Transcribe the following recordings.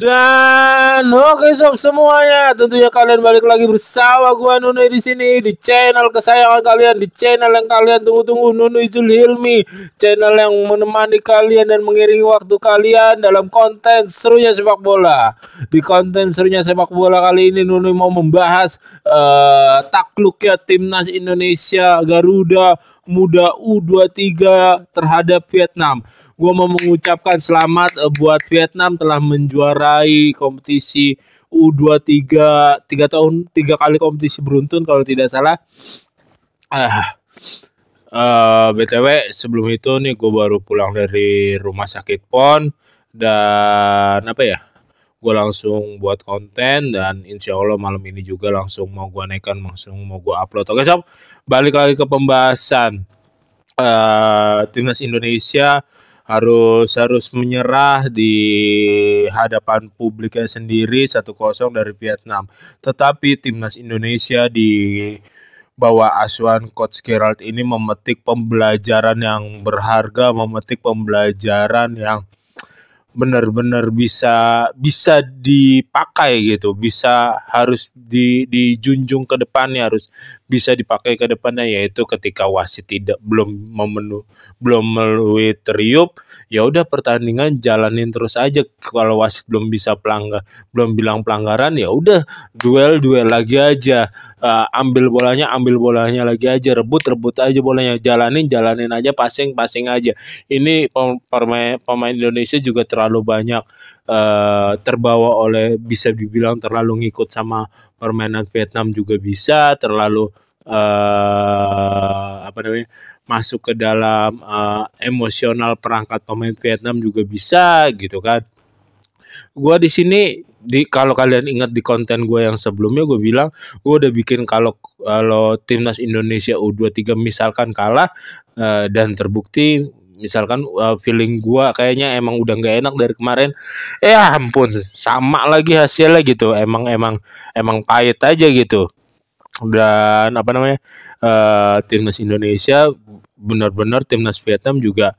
Dan oke sob semuanya, tentunya kalian balik lagi bersama gua Nunu di sini di channel kesayangan kalian, di channel yang kalian tunggu-tunggu, Nunu Izul Hilmi, channel yang menemani kalian dan mengiringi waktu kalian dalam konten serunya sepak bola. Di konten serunya sepak bola kali ini Nunu mau membahas takluknya timnas Indonesia Garuda Muda U23 terhadap Vietnam. Gue mau mengucapkan selamat buat Vietnam telah menjuarai kompetisi U23 tiga kali kompetisi beruntun kalau tidak salah. BTW sebelum itu nih gue baru pulang dari rumah sakit PON dan gue langsung buat konten dan insya Allah malam ini juga langsung mau gue naikkan, langsung mau gue upload. Oke sob, balik lagi ke pembahasan timnas Indonesia harus menyerah di hadapan publiknya sendiri 1-0 dari Vietnam. Tetapi timnas Indonesia di bawah asuhan Coach Gerald ini memetik pembelajaran yang berharga, memetik pembelajaran yang benar-benar bisa dipakai gitu, harus dijunjung ke depannya, harus bisa dipakai ke depannya, yaitu ketika wasit belum melalui teriup, ya udah pertandingan jalanin terus aja. Kalau wasit belum bilang pelanggaran, ya udah duel lagi aja, ambil bolanya lagi aja, rebut aja bolanya, jalanin aja, passing aja. Ini pemain Indonesia juga terlalu banyak terbawa oleh, bisa dibilang terlalu ngikut sama permainan Vietnam juga bisa, terlalu masuk ke dalam emosional perangkat pemain Vietnam juga bisa gitu kan. Gua di sini kalau kalian ingat di konten gue yang sebelumnya, gue bilang gue udah bikin kalau timnas Indonesia U23 misalkan kalah dan terbukti misalkan feeling gue kayaknya emang udah nggak enak dari kemarin, ampun sama lagi hasilnya gitu, emang pahit aja gitu. Dan timnas Indonesia benar-benar, timnas Vietnam juga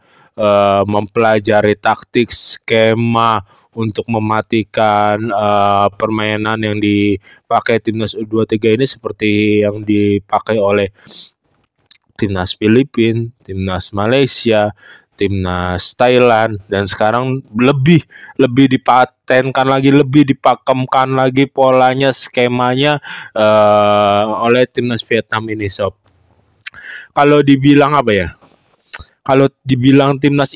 mempelajari taktik, skema untuk mematikan permainan yang dipakai timnas U23 ini seperti yang dipakai oleh timnas Filipina, timnas Malaysia, timnas Thailand, dan sekarang lebih dipatenkan lagi, lebih dipakemkan lagi polanya, skemanya oleh timnas Vietnam ini sob. Kalau dibilang kalau dibilang timnas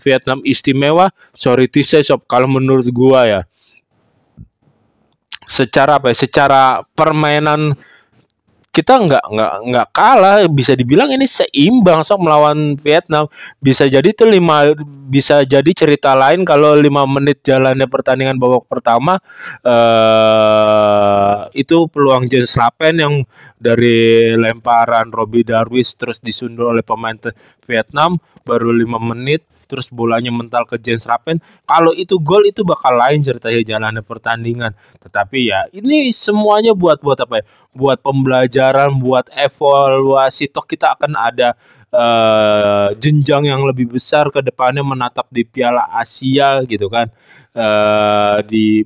Vietnam istimewa, sorry to say sob, kalau menurut gua ya secara permainan kita nggak kalah, bisa dibilang ini seimbang sob melawan Vietnam. Bisa jadi cerita lain kalau 5 menit jalannya pertandingan babak pertama itu peluang Jens Rappen yang dari lemparan Robbie Darwish terus disundul oleh pemain Vietnam baru 5 menit, terus bolanya mental ke Jens Rappen. Kalau itu gol, itu bakal lain ceritanya jalannya pertandingan. Tetapi ya ini semuanya buat buat pembelajaran, buat evaluasi. Toh kita akan ada jenjang yang lebih besar ke depannya, menatap di Piala Asia gitu kan, di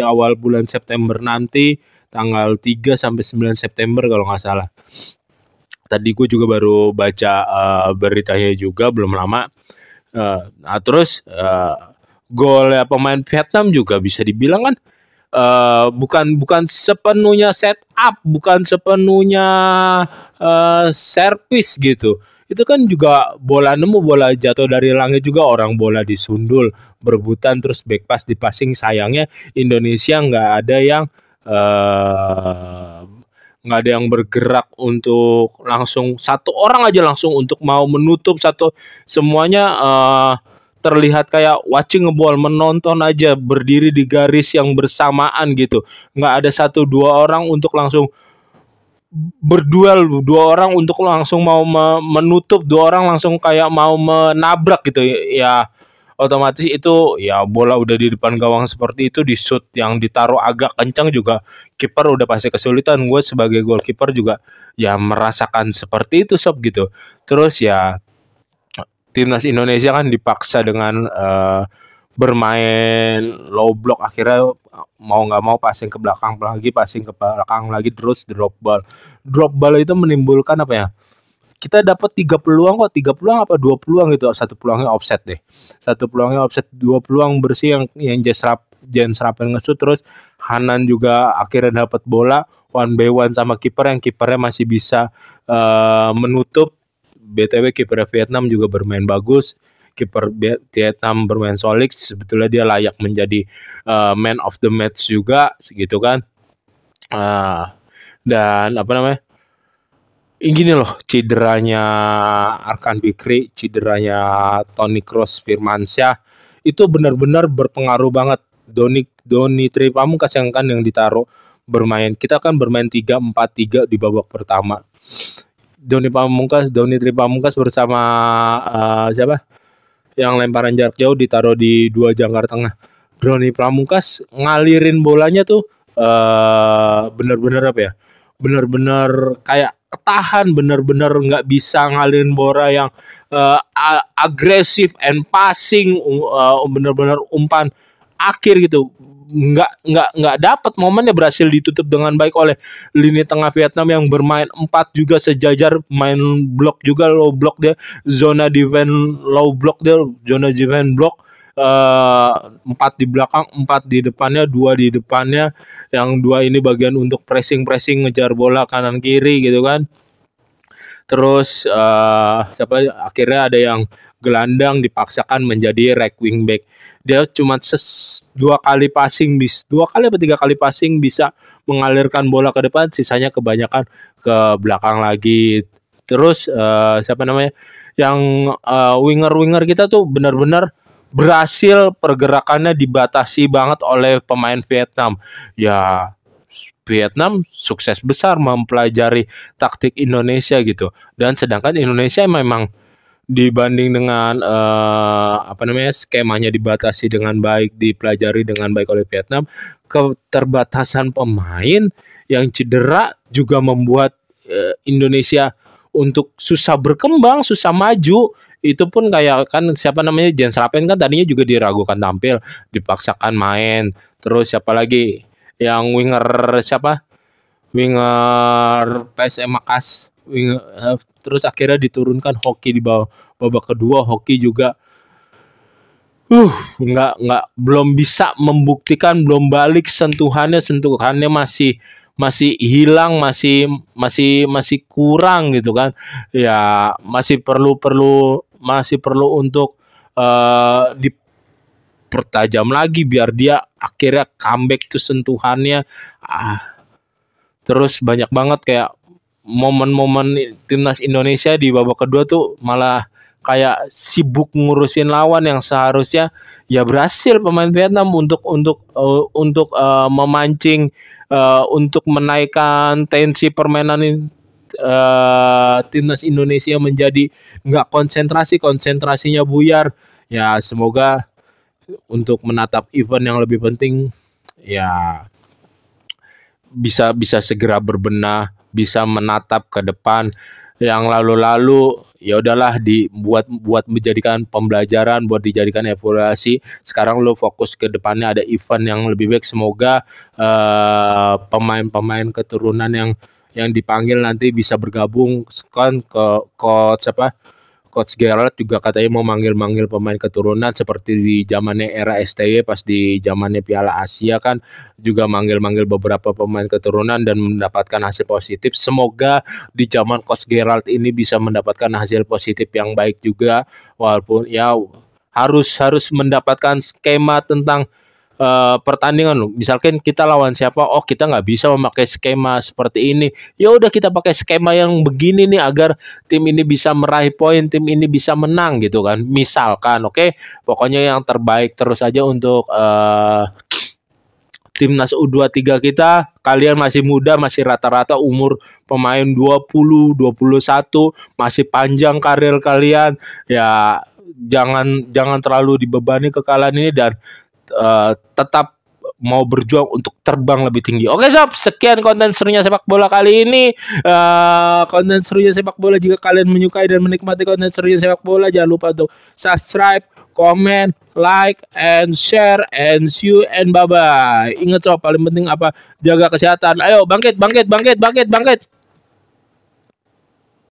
awal bulan September nanti, tanggal 3 sampai 9 September kalau nggak salah. Tadi gue juga baru baca beritanya juga belum lama. Terus golnya pemain Vietnam juga bisa dibilang kan bukan sepenuhnya set up, bukan sepenuhnya servis gitu. Itu kan juga bola nemu, bola jatuh dari langit juga, orang bola disundul, berebutan, terus back pass di passing. Sayangnya Indonesia nggak ada yang bergerak untuk langsung, satu orang aja langsung untuk mau menutup semuanya terlihat kayak watching a ball, menonton aja, berdiri di garis yang bersamaan gitu. Nggak ada 1-2 orang untuk langsung berduel, 2 orang untuk langsung mau menutup, 2 orang langsung kayak mau menabrak gitu ya. Otomatis itu ya bola udah di depan gawang seperti itu, di shoot yang ditaruh agak kencang juga kiper udah pasti kesulitan. Gue sebagai goalkeeper juga ya merasakan seperti itu sob gitu. Terus ya timnas Indonesia kan dipaksa dengan bermain low block, akhirnya mau nggak mau passing ke belakang lagi, terus drop ball itu menimbulkan apa ya, kita dapat 3 peluang apa 2 peluang gitu, satu peluangnya offset deh, dua peluang bersih yang Jens Rappen ngesut, terus Hanan juga akhirnya dapat bola one by one sama kiper, yang kipernya masih bisa menutup. BTW kiper Vietnam juga bermain bagus, kiper Vietnam bermain solid, sebetulnya dia layak menjadi man of the match juga gitu kan. Dan apa namanya, ini loh cederanya Arkan Fikri, cederanya Toni Kroos, Firmansyah, itu benar-benar berpengaruh banget. Doni Tri Pamungkas yang ditaruh bermain, kita kan bermain 3-4-3 di babak pertama. Doni Tri Pamungkas bersama siapa yang lemparan jarak jauh ditaruh di 2 jangkar tengah. Doni Pamungkas ngalirin bolanya tuh bener-bener apa ya, bener-bener kayak ketahan, bener-bener nggak bisa ngalirin bola yang agresif and passing, bener-bener umpan akhir gitu, nggak dapat momennya, berhasil ditutup dengan baik oleh lini tengah Vietnam yang bermain 4 juga sejajar, main block juga, low block dia, zona defense low block dia, zona defense block 4 di belakang, 4 di depannya, 2 di depannya, yang 2 ini bagian untuk pressing ngejar bola kanan kiri gitu kan. Terus akhirnya ada yang gelandang dipaksakan menjadi right wing back. Dia cuma 2 kali passing, 2 kali atau 3 kali passing bisa mengalirkan bola ke depan, sisanya kebanyakan ke belakang lagi. Terus yang winger kita tuh benar-benar berhasil, pergerakannya dibatasi banget oleh pemain Vietnam. Ya, Vietnam sukses besar mempelajari taktik Indonesia gitu, dan sedangkan Indonesia memang dibanding dengan skemanya dibatasi dengan baik, dipelajari dengan baik oleh Vietnam. Keterbatasan pemain yang cedera juga membuat Indonesia untuk susah berkembang, susah maju. Itu pun kayak kan Jens Rappen kan tadinya juga diragukan tampil, dipaksakan main. Terus siapa lagi yang winger PSM Makassar, terus akhirnya diturunkan Hoki di babak kedua. Hoki juga belum bisa membuktikan, belum balik sentuhannya masih hilang, masih kurang gitu kan. Ya masih perlu untuk dipertajam lagi biar dia akhirnya comeback tuh sentuhannya. Terus banyak banget kayak momen-momen timnas Indonesia di babak kedua tuh malah kayak sibuk ngurusin lawan, yang seharusnya ya berhasil pemain Vietnam untuk memancing, untuk menaikkan tensi permainan timnas Indonesia menjadi nggak konsentrasinya buyar. Ya semoga untuk menatap event yang lebih penting ya bisa segera berbenah, bisa menatap ke depan. Yang lalu-lalu ya udahlah buat menjadikan pembelajaran, buat dijadikan evaluasi. Sekarang lo fokus ke depannya, ada event yang lebih baik. Semoga pemain-pemain keturunan yang dipanggil nanti bisa bergabung kan ke Coach Gerald juga katanya mau manggil pemain keturunan seperti di zamannya era STY, pas di zamannya Piala Asia kan juga manggil beberapa pemain keturunan dan mendapatkan hasil positif. Semoga di zaman Coach Gerald ini bisa mendapatkan hasil positif yang baik juga, walaupun ya harus mendapatkan skema tentang pertandingan. Misalkan kita lawan siapa, kita nggak bisa memakai skema seperti ini, ya udah kita pakai skema yang begini nih agar tim ini bisa meraih poin, tim ini bisa menang gitu kan, misalkan. Oke, pokoknya yang terbaik terus aja untuk timnas U23 kita. Kalian masih muda, masih rata-rata umur pemain 20, 21, masih panjang karir kalian. Ya jangan terlalu dibebani kekalahan ini, dan tetap mau berjuang untuk terbang lebih tinggi. Oke sob, sekian konten serunya sepak bola kali ini. Konten serunya sepak bola, jika kalian menyukai dan menikmati konten serunya sepak bola, jangan lupa untuk subscribe, comment, like, and share, and see you and bye-bye. Ingat sob, paling penting apa? Jaga kesehatan. Ayo bangkit, bangkit, bangkit, bangkit, bangkit.